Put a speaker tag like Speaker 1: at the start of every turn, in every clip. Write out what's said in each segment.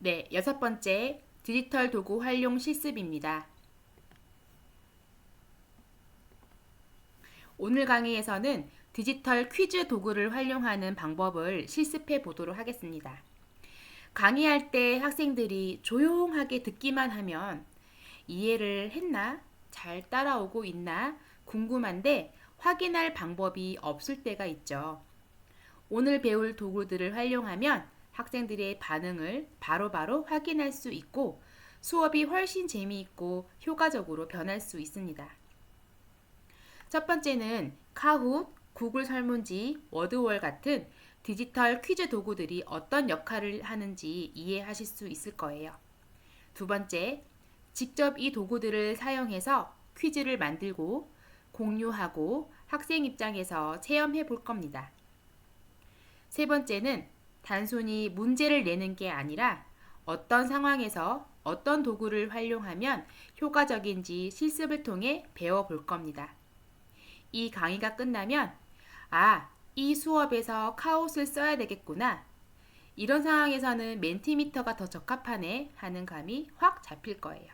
Speaker 1: 네, 여섯 번째 디지털 도구 활용 실습입니다. 오늘 강의에서는 디지털 퀴즈 도구를 활용하는 방법을 실습해 보도록 하겠습니다. 강의할 때 학생들이 조용하게 듣기만 하면 이해를 했나? 잘 따라오고 있나? 궁금한데 확인할 방법이 없을 때가 있죠. 오늘 배울 도구들을 활용하면 학생들의 반응을 바로바로 확인할 수 있고 수업이 훨씬 재미있고 효과적으로 변할 수 있습니다. 첫 번째는 카훗, 구글 설문지, 워드월 같은 디지털 퀴즈 도구들이 어떤 역할을 하는지 이해하실 수 있을 거예요. 두 번째, 직접 이 도구들을 사용해서 퀴즈를 만들고 공유하고 학생 입장에서 체험해 볼 겁니다. 세 번째는 단순히 문제를 내는 게 아니라 어떤 상황에서 어떤 도구를 활용하면 효과적인지 실습을 통해 배워볼 겁니다. 이 강의가 끝나면 이 수업에서 카옷을 써야 되겠구나. 이런 상황에서는 멘티미터가 더 적합하네 하는 감이 확 잡힐 거예요.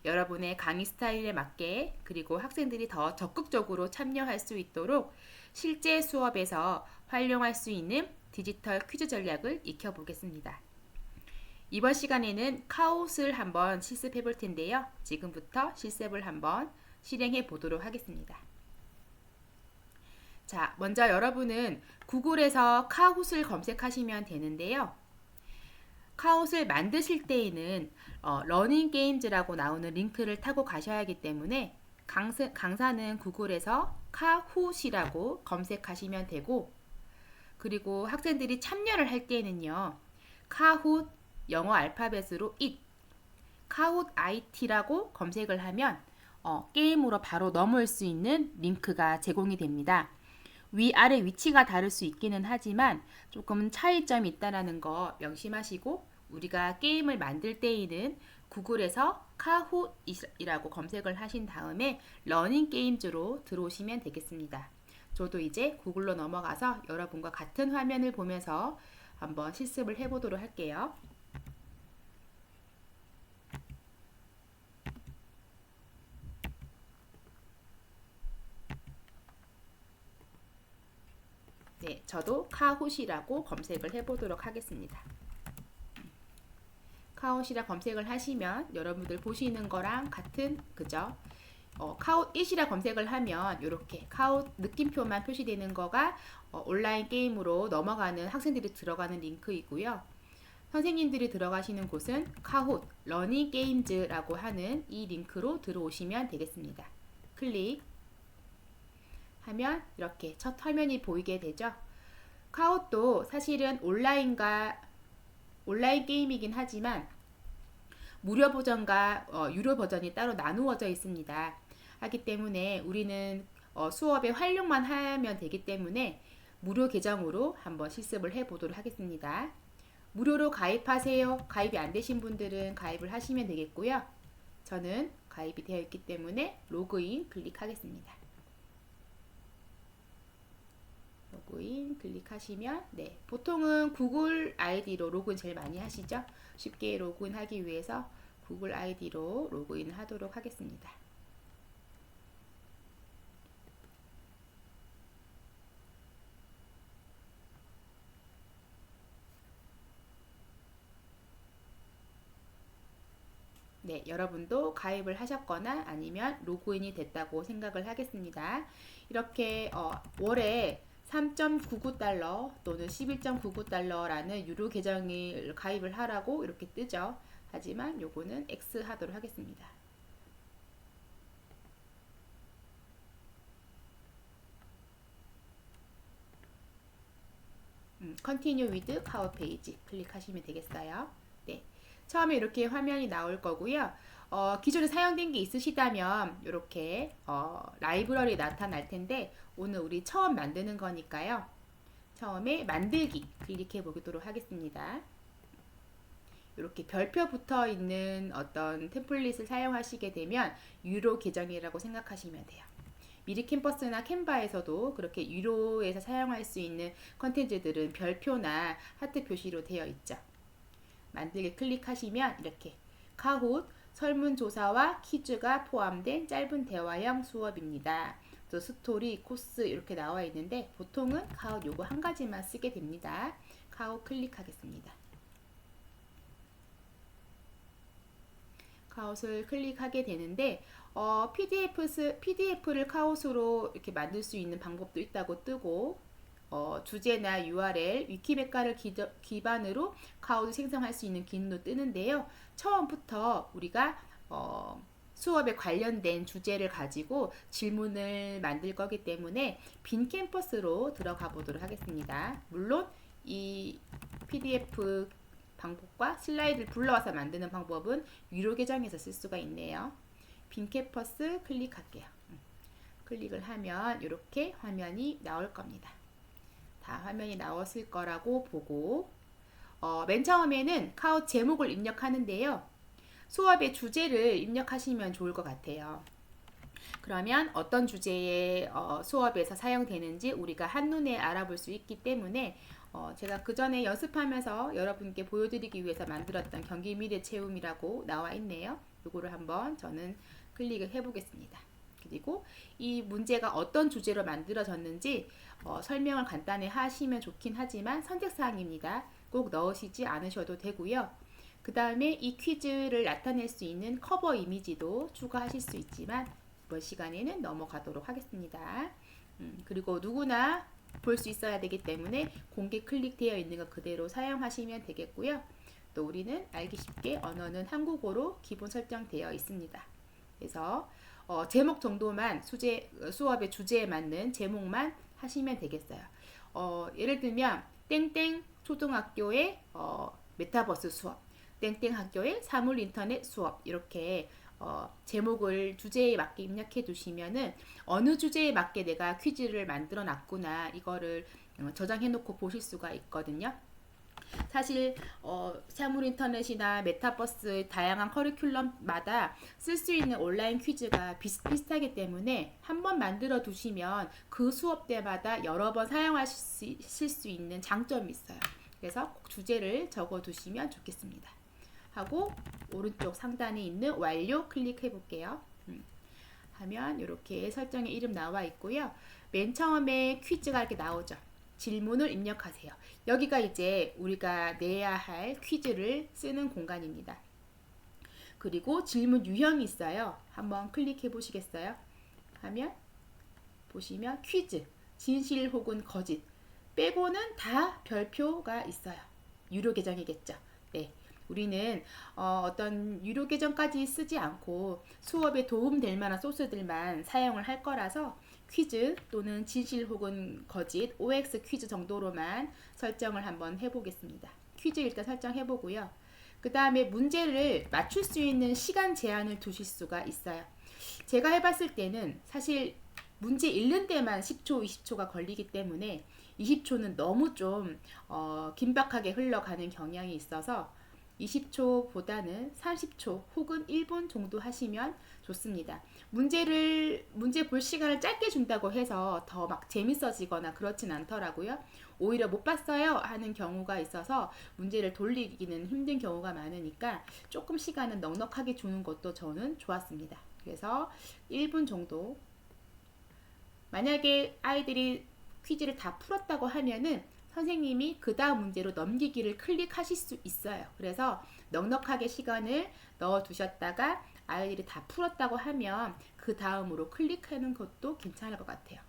Speaker 1: 여러분의 강의 스타일에 맞게 그리고 학생들이 더 적극적으로 참여할 수 있도록 실제 수업에서 활용할 수 있는 디지털 퀴즈 전략을 익혀보겠습니다. 이번 시간에는 카옷을 한번 실습해 볼 텐데요. 지금부터 실습을 한번 실행해 보도록 하겠습니다. 자, 먼저 여러분은 구글에서 카옷을 검색하시면 되는데요. 카옷을 만드실 때에는 러닝 게임즈라고 나오는 링크를 타고 가셔야 하기 때문에 강사는 구글에서 카훗이라고 검색하시면 되고, 그리고 학생들이 참여를 할 때는요, 카훗 영어 알파벳으로 it, 카훗 IT라고 검색을 하면 게임으로 바로 넘어올 수 있는 링크가 제공이 됩니다. 위아래 위치가 다를 수 있기는 하지만 조금 차이점이 있다는 거 명심하시고 우리가 게임을 만들 때에는 구글에서 카훗이라고 검색을 하신 다음에 러닝 게임즈로 들어오시면 되겠습니다. 저도 이제 구글로 넘어가서 여러분과 같은 화면을 보면서 한번 실습을 해보도록 할게요. 네, 저도 카훗이라고 검색을 해보도록 하겠습니다. 카웃이라 검색을 하시면 여러분들 보시는 거랑 같은 그죠? 카웃잇이라 검색을 하면 이렇게 카웃 느낌표만 표시되는 거가 온라인 게임으로 넘어가는 학생들이 들어가는 링크이고요. 선생님들이 들어가시는 곳은 카훗 러닝 게임즈라고 하는 이 링크로 들어오시면 되겠습니다. 클릭 하면 이렇게 첫 화면이 보이게 되죠. 카웃도 사실은 온라인 게임이긴 하지만 무료 버전과 유료 버전이 따로 나누어져 있습니다. 하기 때문에 우리는 수업에 활용만 하면 되기 때문에 무료 계정으로 한번 실습을 해보도록 하겠습니다. 무료로 가입하세요. 가입이 안 되신 분들은 가입을 하시면 되겠고요. 저는 가입이 되어 있기 때문에 로그인 클릭하겠습니다. 로그인 클릭하시면 보통은 구글 아이디로 로그인 제일 많이 하시죠. 쉽게 로그인하기 위해서 구글 아이디로 로그인 하도록 하겠습니다. 네, 여러분도 가입을 하셨거나 아니면 로그인이 됐다고 생각을 하겠습니다. 이렇게 월에 3.99달러 또는 11.99달러라는 유료 계정을 가입을 하라고 이렇게 뜨죠. 하지만 요거는 X 하도록 하겠습니다. Continue with Power Page 클릭하시면 되겠어요. 네, 처음에 이렇게 화면이 나올 거고요. 기존에 사용된 게 있으시다면 이렇게 라이브러리 나타날 텐데 오늘 우리 처음 만드는 거니까요. 처음에 만들기 클릭해 보도록 하겠습니다. 이렇게 별표 붙어 있는 어떤 템플릿을 사용하시게 되면 유료 계정이라고 생각하시면 돼요. 미리 캠퍼스나 캔바에서도 그렇게 유료에서 사용할 수 있는 컨텐츠들은 별표나 하트 표시로 되어 있죠. 만들기 클릭하시면 이렇게 카훗 설문조사와 퀴즈가 포함된 짧은 대화형 수업입니다. 또 스토리, 코스 이렇게 나와 있는데 보통은 카훗 요거 한 가지만 쓰게 됩니다. 카훗 클릭하겠습니다. 카훗을 클릭하게 되는데 PDF를 카훗으로 이렇게 만들 수 있는 방법도 있다고 뜨고 주제나 URL, 위키메카를 기반으로 카훗을 생성할 수 있는 기능도 뜨는데요. 처음부터 우리가 수업에 관련된 주제를 가지고 질문을 만들 거기 때문에 빈 캠퍼스로 들어가 보도록 하겠습니다. 물론 이 PDF 방법과 슬라이드를 불러와서 만드는 방법은 유료 계정에서 쓸 수가 있네요. 빈 캠퍼스 클릭할게요. 클릭을 하면 이렇게 화면이 나올 겁니다. 다 화면이 나왔을 거라고 보고 맨 처음에는 카훗 제목을 입력하는데요. 수업의 주제를 입력하시면 좋을 것 같아요. 그러면 어떤 주제의 수업에서 사용되는지 우리가 한눈에 알아볼 수 있기 때문에 제가 그 전에 연습하면서 여러분께 보여드리기 위해서 만들었던 경기미래 체험이라고 나와 있네요. 이거를 한번 저는 클릭을 해보겠습니다. 그리고 이 문제가 어떤 주제로 만들어졌는지 설명을 간단히 하시면 좋긴 하지만 선택사항입니다. 꼭 넣으시지 않으셔도 되고요. 그 다음에 이 퀴즈를 나타낼 수 있는 커버 이미지도 추가하실 수 있지만 이번 시간에는 넘어가도록 하겠습니다. 그리고 누구나 볼 수 있어야 되기 때문에 공개 클릭되어 있는 거 그대로 사용하시면 되겠고요. 또 우리는 알기 쉽게 언어는 한국어로 기본 설정되어 있습니다. 그래서 제목 정도만 수업의 주제에 맞는 제목만 하시면 되겠어요. 예를 들면 땡땡 초등학교의 메타버스 수업, 땡땡 학교의 사물 인터넷 수업 이렇게 제목을 주제에 맞게 입력해 두시면은 어느 주제에 맞게 내가 퀴즈를 만들어 놨구나 이거를 저장해 놓고 보실 수가 있거든요. 사실 사물 인터넷이나 메타버스 다양한 커리큘럼마다 쓸 수 있는 온라인 퀴즈가 비슷비슷하기 때문에 한번 만들어 두시면 그 수업 때마다 여러 번 사용하실 수 있는 장점이 있어요. 그래서 꼭 주제를 적어 두시면 좋겠습니다. 하고 오른쪽 상단에 있는 완료 클릭해 볼게요. 하면 이렇게 설정의 이름 나와 있고요. 맨 처음에 퀴즈가 이렇게 나오죠. 질문을 입력하세요. 여기가 이제 우리가 내야 할 퀴즈를 쓰는 공간입니다. 그리고 질문 유형이 있어요. 한번 클릭해 보시겠어요? 하면 보시면 퀴즈, 진실 혹은 거짓 빼고는 다 별표가 있어요. 유료 계정이겠죠. 네. 우리는 어떤 유료 계정까지 쓰지 않고 수업에 도움될 만한 소스들만 사용을 할 거라서 퀴즈 또는 진실 혹은 거짓, OX 퀴즈 정도로만 설정을 한번 해보겠습니다. 퀴즈 일단 설정해 보고요. 그 다음에 문제를 맞출 수 있는 시간 제한을 두실 수가 있어요. 제가 해봤을 때는 사실 문제 읽는 데만 10초, 20초가 걸리기 때문에 20초는 너무 좀 긴박하게 흘러가는 경향이 있어서 20초보다는 30초 혹은 1분 정도 하시면 좋습니다. 문제 볼 시간을 짧게 준다고 해서 더 막 재밌어지거나 그렇진 않더라고요. 오히려 못 봤어요 하는 경우가 있어서 문제를 돌리기는 힘든 경우가 많으니까 조금 시간은 넉넉하게 주는 것도 저는 좋았습니다. 그래서 1분 정도. 만약에 아이들이 퀴즈를 다 풀었다고 하면은 선생님이 그 다음 문제로 넘기기를 클릭하실 수 있어요. 그래서 넉넉하게 시간을 넣어 두셨다가 아이들이 다 풀었다고 하면 그 다음으로 클릭하는 것도 괜찮을 것 같아요.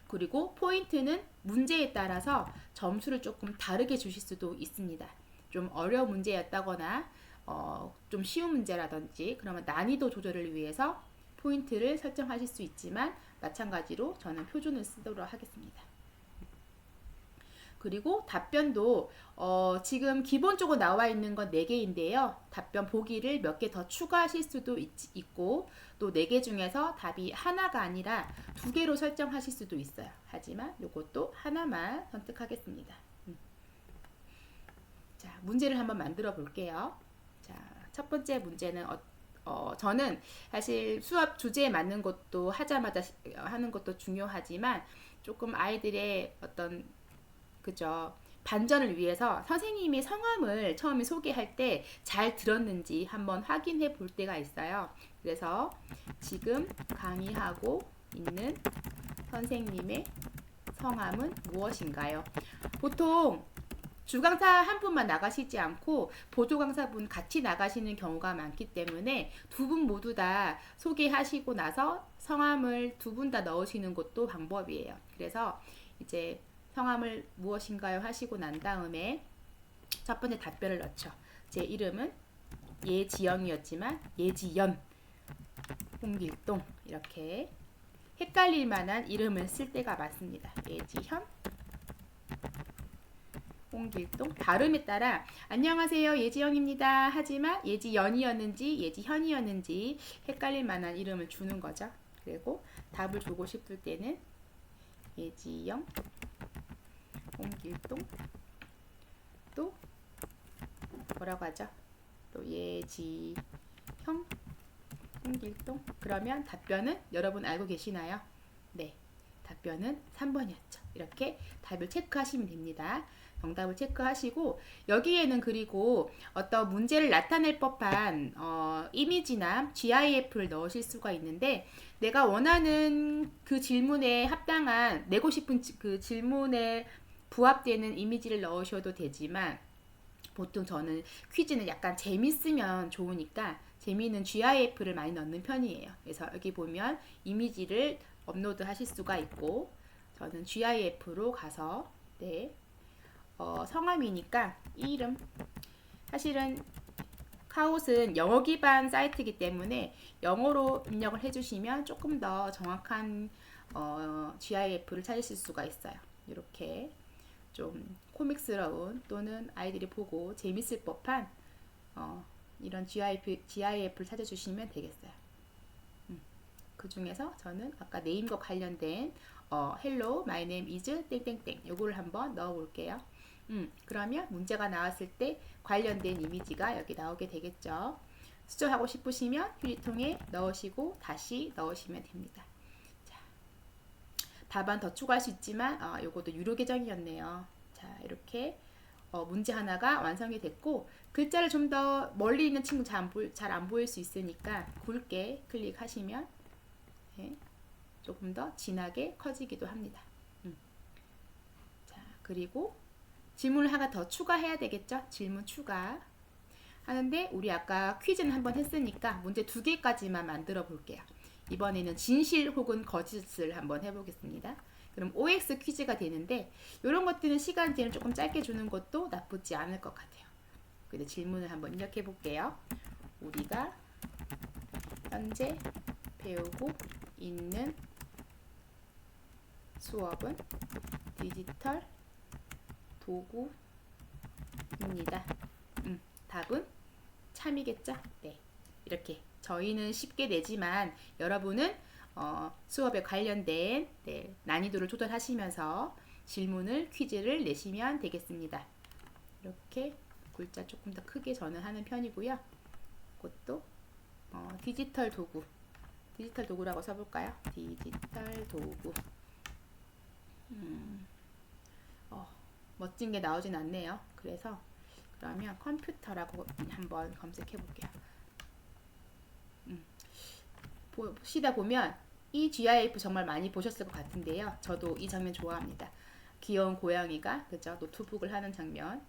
Speaker 1: 그리고 포인트는 문제에 따라서 점수를 조금 다르게 주실 수도 있습니다. 좀 어려운 문제였다거나 좀 쉬운 문제라든지 그러면 난이도 조절을 위해서 포인트를 설정하실 수 있지만 마찬가지로 저는 표준을 쓰도록 하겠습니다. 그리고 답변도 지금 기본적으로 나와 있는 건 4개인데요. 답변 보기를 몇 개 더 추가하실 수도 있고 또 4개 중에서 답이 하나가 아니라 2개로 설정하실 수도 있어요. 하지만 이것도 하나만 선택하겠습니다. 자, 문제를 한번 만들어 볼게요. 자, 첫 번째 문제는 저는 사실 수업 주제에 맞는 것도 하자마자 하는 것도 중요하지만 조금 아이들의 어떤 그죠 반전을 위해서 선생님이 성함을 처음에 소개할 때 잘 들었는지 한번 확인해 볼 때가 있어요. 그래서 지금 강의하고 있는 선생님의 성함은 무엇인가요? 보통 주강사 한 분만 나가시지 않고 보조강사분 같이 나가시는 경우가 많기 때문에 두 분 모두 다 소개하시고 나서 성함을 두 분 다 넣으시는 것도 방법이에요. 그래서 이제 성함을 무엇인가요 하시고 난 다음에 첫 번째 답변을 넣죠. 제 이름은 예지영이었지만 예지연, 홍길동, 이렇게 헷갈릴 만한 이름을 쓸 때가 많습니다. 예지현, 홍길동. 발음에 따라 안녕하세요 예지영입니다 하지만 예지연이었는지 예지현이었는지 헷갈릴 만한 이름을 주는 거죠. 그리고 답을 주고 싶을 때는 예지영, 홍길동, 또 뭐라고 하죠? 또 예지형, 홍길동. 그러면 답변은 여러분 알고 계시나요? 네, 답변은 3번이었죠. 이렇게 답을 체크하시면 됩니다. 정답을 체크하시고 여기에는 그리고 어떤 문제를 나타낼 법한 이미지나 GIF를 넣으실 수가 있는데 내가 원하는 그 질문에 합당한 내고 싶은 그 질문에 부합되는 이미지를 넣으셔도 되지만 보통 저는 퀴즈는 약간 재밌으면 좋으니까 재미있는 GIF를 많이 넣는 편이에요. 그래서 여기 보면 이미지를 업로드 하실 수가 있고 저는 GIF로 가서 네, 성함이니까 이름. 사실은 카웃은 영어 기반 사이트이기 때문에 영어로 입력을 해주시면 조금 더 정확한 GIF를 찾으실 수가 있어요. 이렇게 좀 코믹스러운 또는 아이들이 보고 재밌을 법한 이런 GIF를 찾아주시면 되겠어요. 그 중에서 저는 아까 네임과 관련된 Hello, my name is 땡땡땡 요거를 한번 넣어 볼게요. 그러면 문제가 나왔을 때 관련된 이미지가 여기 나오게 되겠죠. 수정하고 싶으시면 휴지통에 넣으시고 다시 넣으시면 됩니다. 자, 답안 더 추가할 수 있지만 요것도 유료 계정이었네요. 자, 이렇게 문제 하나가 완성이 됐고 글자를 좀 더 멀리 있는 친구 잘 안 보일 수 있으니까 굵게 클릭하시면 네, 조금 더 진하게 커지기도 합니다. 자, 그리고 질문을 하나 더 추가해야 되겠죠? 질문 추가 하는데 우리 아까 퀴즈는 한번 했으니까 문제 2개까지만 만들어 볼게요. 이번에는 진실 혹은 거짓을 한번 해보겠습니다. 그럼 OX 퀴즈가 되는데 이런 것들은 시간제를 조금 짧게 주는 것도 나쁘지 않을 것 같아요. 근데 질문을 한번 입력해 볼게요. 우리가 현재 배우고 있는 수업은 디지털 도구입니다. 답은 참이겠죠? 네, 이렇게 저희는 쉽게 내지만 여러분은 수업에 관련된 네, 난이도를 조절하시면서 질문을 퀴즈를 내시면 되겠습니다. 이렇게 글자 조금 더 크게 저는 하는 편이고요. 그것도 디지털 도구라고 써볼까요? 디지털 도구. 멋진 게 나오진 않네요. 그래서 그러면 컴퓨터라고 한번 검색해 볼게요. 보시다 보면 이 GIF 정말 많이 보셨을 것 같은데요. 저도 이 장면 좋아합니다. 귀여운 고양이가 그죠? 노트북을 하는 장면.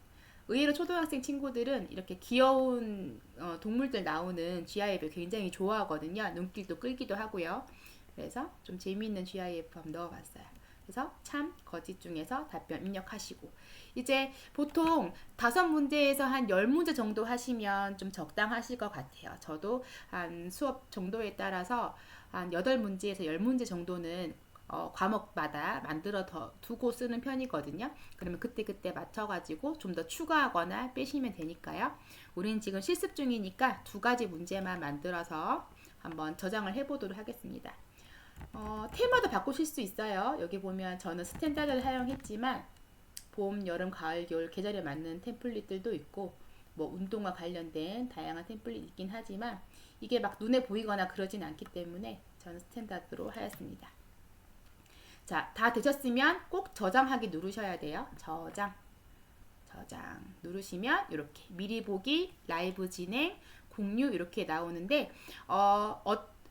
Speaker 1: 의외로 초등학생 친구들은 이렇게 귀여운 동물들 나오는 GIF를 굉장히 좋아하거든요. 눈길도 끌기도 하고요. 그래서 좀 재미있는 GIF 한번 넣어봤어요. 그래서 참, 거짓 중에서 답변 입력하시고 이제 보통 5문제에서 한 10문제 정도 하시면 좀 적당하실 것 같아요. 저도 한 수업 정도에 따라서 한 8문제에서 10문제 정도는 과목마다 만들어 두고 쓰는 편이거든요. 그러면 그때 맞춰가지고 좀 더 추가하거나 빼시면 되니까요. 우리는 지금 실습 중이니까 2가지 문제만 만들어서 한번 저장을 해보도록 하겠습니다. 테마도 바꾸실 수 있어요. 여기 보면 저는 스탠다드를 사용했지만 봄, 여름, 가을, 겨울 계절에 맞는 템플릿들도 있고 뭐 운동과 관련된 다양한 템플릿이 있긴 하지만 이게 막 눈에 보이거나 그러진 않기 때문에 저는 스탠다드로 하였습니다. 자, 다 되셨으면 꼭 저장하기 누르셔야 돼요. 저장. 저장 누르시면 이렇게 미리 보기, 라이브 진행, 공유 이렇게 나오는데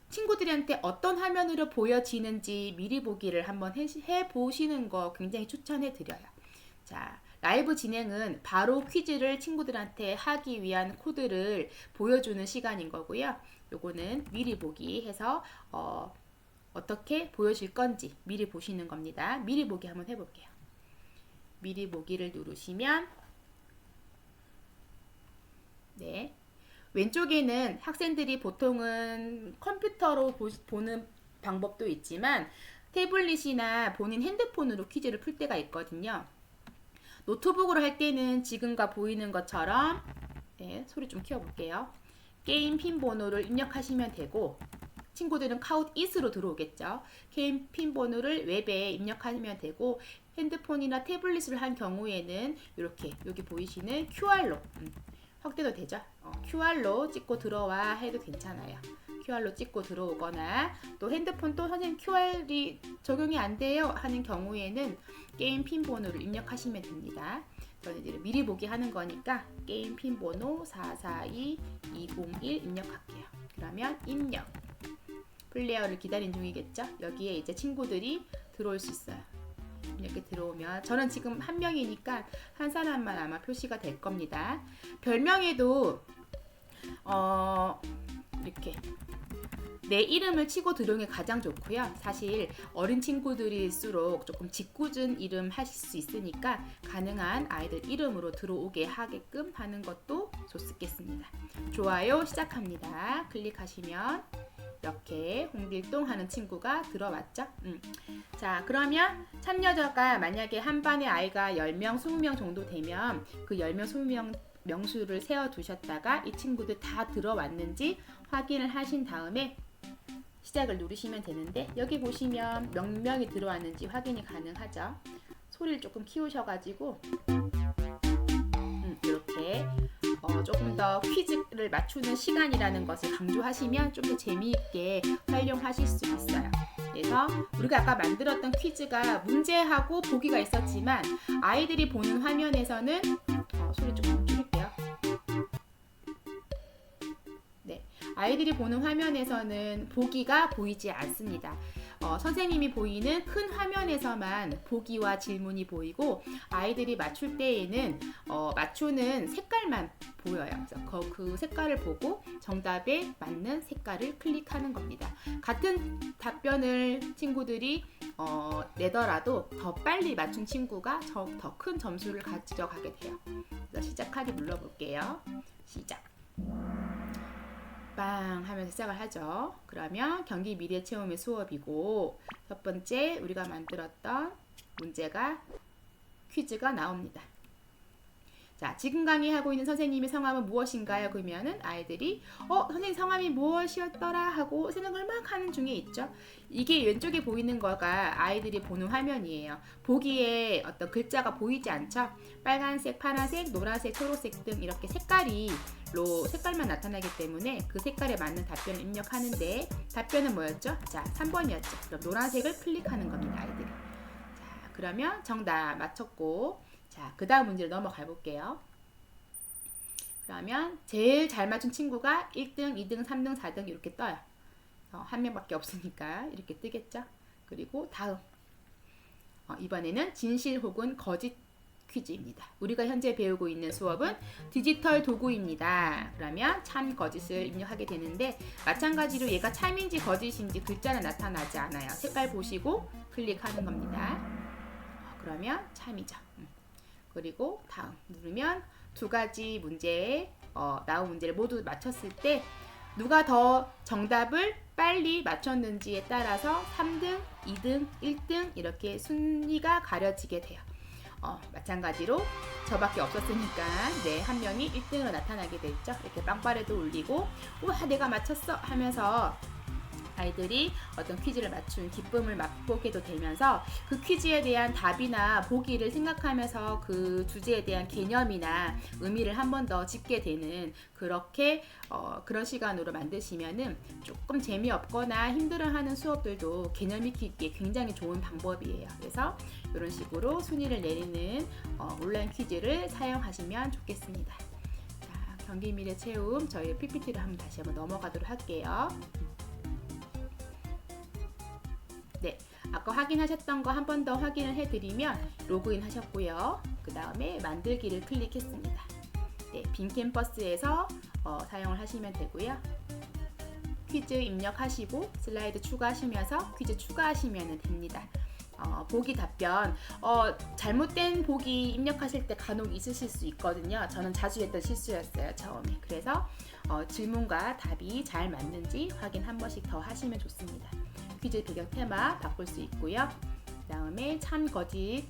Speaker 1: 친구들한테 어떤 화면으로 보여지는지 미리 보기를 한번 해보시는 거 굉장히 추천해 드려요. 자, 라이브 진행은 바로 퀴즈를 친구들한테 하기 위한 코드를 보여주는 시간인 거고요. 요거는 미리 보기 해서 어떻게 보여질 건지 미리 보시는 겁니다. 미리 보기 한번 해볼게요. 미리 보기를 누르시면 네, 왼쪽에는 학생들이 보통은 컴퓨터로 보는 방법도 있지만 태블릿이나 본인 핸드폰으로 퀴즈를 풀 때가 있거든요. 노트북으로 할 때는 지금과 보이는 것처럼 네, 소리 좀 키워볼게요. 게임 핀 번호를 입력하시면 되고 친구들은 카웃 it으로 들어오겠죠. 게임 핀 번호를 웹에 입력하면 되고 핸드폰이나 태블릿을 한 경우에는 이렇게 여기 보이시는 QR로 확대도 되죠. QR로 찍고 들어와 해도 괜찮아요. QR로 찍고 들어오거나 또 핸드폰 또 선생님 QR이 적용이 안 돼요 하는 경우에는 게임 핀 번호를 입력하시면 됩니다. 저는 이제 미리 보기 하는 거니까 게임 핀 번호 442201 입력할게요. 그러면 입력. 플레이어를 기다린 중이겠죠. 여기에 이제 친구들이 들어올 수 있어요. 이렇게 들어오면 저는 지금 한 명이니까 한 사람만 아마 표시가 될 겁니다. 별명에도 이렇게 내 이름을 치고 들어오는 게 가장 좋고요. 사실 어린 친구들일수록 조금 짓궂은 이름 하실 수 있으니까 가능한 아이들 이름으로 들어오게 하게끔 하는 것도 좋겠습니다. 좋아요 시작합니다. 클릭하시면 이렇게 홍길동 하는 친구가 들어왔죠. 자, 그러면 참여자가 만약에 한 반에 아이가 10명, 20명 정도 되면 그 10명, 20명 명수를 세워두셨다가 이 친구들 다 들어왔는지 확인을 하신 다음에 시작을 누르시면 되는데 여기 보시면 몇 명이 들어왔는지 확인이 가능하죠. 소리를 조금 키우셔가지고 이렇게 조금 더 퀴즈를 맞추는 시간이라는 것을 강조하시면 좀 더 재미있게 활용하실 수 있어요. 그래서 우리가 아까 만들었던 퀴즈가 문제하고 보기가 있었지만 아이들이 보는 화면에서는 소리 조금 줄일게요. 네, 아이들이 보는 화면에서는 보기가 보이지 않습니다. 선생님이 보이는 큰 화면에서만 보기와 질문이 보이고 아이들이 맞출 때에는 맞추는 색깔만 보여요. 그래서 그 색깔을 보고 정답에 맞는 색깔을 클릭하는 겁니다. 같은 답변을 친구들이 내더라도 더 빨리 맞춘 친구가 더 큰 점수를 가져가게 돼요. 그래서 시작하기 눌러볼게요. 시작. 빵 하면서 시작을 하죠. 그러면 경기 미래 체험의 수업이고 첫 번째 우리가 만들었던 문제가 퀴즈가 나옵니다. 자, 지금 강의하고 있는 선생님의 성함은 무엇인가요? 그러면은 아이들이 선생님 성함이 무엇이었더라 하고 생각을 막 하는 중에 있죠. 이게 왼쪽에 보이는 거가 아이들이 보는 화면이에요. 보기에 어떤 글자가 보이지 않죠? 빨간색, 파란색, 노란색, 초록색 등 이렇게 색깔만 나타나기 때문에 그 색깔에 맞는 답변을 입력하는데 답변은 뭐였죠? 자, 3번이었죠. 그럼 노란색을 클릭하는 겁니다, 아이들이. 자, 그러면 정답 맞췄고 자, 그 다음 문제로 넘어가 볼게요. 그러면 제일 잘 맞춘 친구가 1등, 2등, 3등, 4등 이렇게 떠요. 한 명밖에 없으니까 이렇게 뜨겠죠. 그리고 다음 이번에는 진실 혹은 거짓 퀴즈입니다. 우리가 현재 배우고 있는 수업은 디지털 도구입니다. 그러면 참, 거짓을 입력하게 되는데 마찬가지로 얘가 참인지 거짓인지 글자는 나타나지 않아요. 색깔 보시고 클릭하는 겁니다. 그러면 참이죠. 그리고 다음 누르면 두 가지 문제에 나온 문제를 모두 맞췄을 때 누가 더 정답을 빨리 맞췄는지에 따라서 3등, 2등, 1등 이렇게 순위가 가려지게 돼요. 마찬가지로 저밖에 없었으니까 한 명이 1등으로 나타나게 됐죠. 이렇게 빵빠레도 울리고 우와 내가 맞췄어 하면서 아이들이 어떤 퀴즈를 맞춘 기쁨을 맛보게도 되면서 그 퀴즈에 대한 답이나 보기를 생각하면서 그 주제에 대한 개념이나 의미를 한 번 더 짚게 되는 그렇게 그런 시간으로 만드시면은 조금 재미없거나 힘들어하는 수업들도 개념 익히기에 굉장히 좋은 방법이에요. 그래서 이런 식으로 순위를 내리는 온라인 퀴즈를 사용하시면 좋겠습니다. 자, 경기 미래 채움 저희 PPT를 다시 한번 넘어가도록 할게요. 네, 아까 확인하셨던 거 한 번 더 확인을 해드리면 로그인 하셨고요. 그 다음에 만들기를 클릭했습니다. 네, 빈 캠퍼스에서 사용을 하시면 되고요. 퀴즈 입력하시고 슬라이드 추가하시면서 퀴즈 추가하시면 됩니다. 보기 답변 잘못된 보기 입력하실 때 간혹 있으실 수 있거든요. 저는 자주 했던 실수였어요, 처음에. 그래서 질문과 답이 잘 맞는지 확인 한 번씩 더 하시면 좋습니다. 퀴즈 배경 테마 바꿀 수 있고요. 그 다음에 참 거짓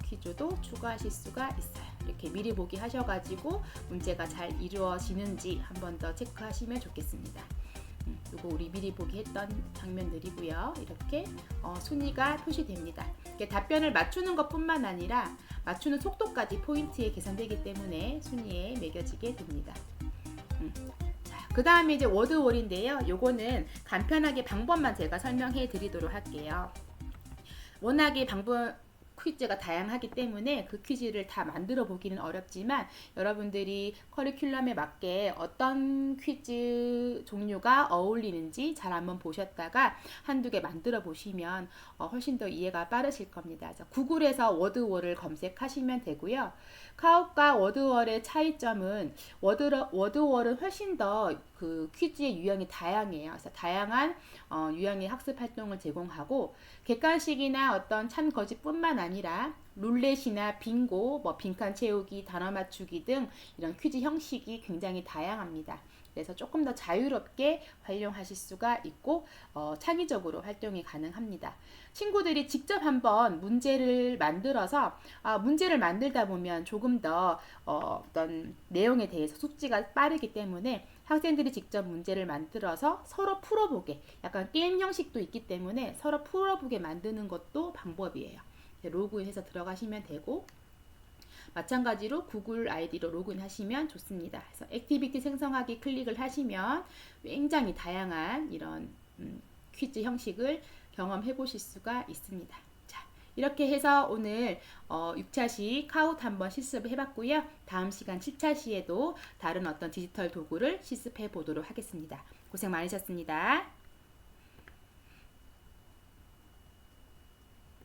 Speaker 1: 퀴즈도 추가하실 수가 있어요. 이렇게 미리 보기 하셔가지고 문제가 잘 이루어지는지 한 번 더 체크하시면 좋겠습니다. 이거 우리 미리 보기 했던 장면들이고요. 이렇게 순위가 표시됩니다. 답변을 맞추는 것뿐만 아니라 맞추는 속도까지 포인트에 계산되기 때문에 순위에 매겨지게 됩니다. 그 다음에 이제 워드월인데요. 요거는 간편하게 방법만 제가 설명해 드리도록 할게요. 워낙에 방법 퀴즈가 다양하기 때문에 그 퀴즈를 다 만들어 보기는 어렵지만 여러분들이 커리큘럼에 맞게 어떤 퀴즈 종류가 어울리는지 잘 한번 보셨다가 한두 개 만들어 보시면 훨씬 더 이해가 빠르실 겁니다. 구글에서 워드월을 검색하시면 되고요. 카웃과 워드월의 차이점은 워드월은 훨씬 더 그 퀴즈의 유형이 다양해요. 그래서 다양한 유형의 학습 활동을 제공하고 객관식이나 어떤 참 거짓뿐만 아니라 룰렛이나 빙고, 빈칸 채우기, 단어 맞추기 등 이런 퀴즈 형식이 굉장히 다양합니다. 그래서 조금 더 자유롭게 활용하실 수가 있고 창의적으로 활동이 가능합니다. 친구들이 직접 한번 문제를 만들어서 문제를 만들다 보면 조금 더 어떤 내용에 대해서 숙지가 빠르기 때문에 학생들이 직접 문제를 만들어서 서로 풀어보게, 약간 게임 형식도 있기 때문에 서로 풀어보게 만드는 것도 방법이에요. 로그인해서 들어가시면 되고 마찬가지로 구글 아이디로 로그인 하시면 좋습니다. 그래서 액티비티 생성하기 클릭을 하시면 굉장히 다양한 이런 퀴즈 형식을 경험해 보실 수가 있습니다. 자, 이렇게 해서 오늘 6차 시 카웃 한번 실습을 해봤고요. 다음 시간 7차 시에도 다른 어떤 디지털 도구를 실습해 보도록 하겠습니다. 고생 많으셨습니다.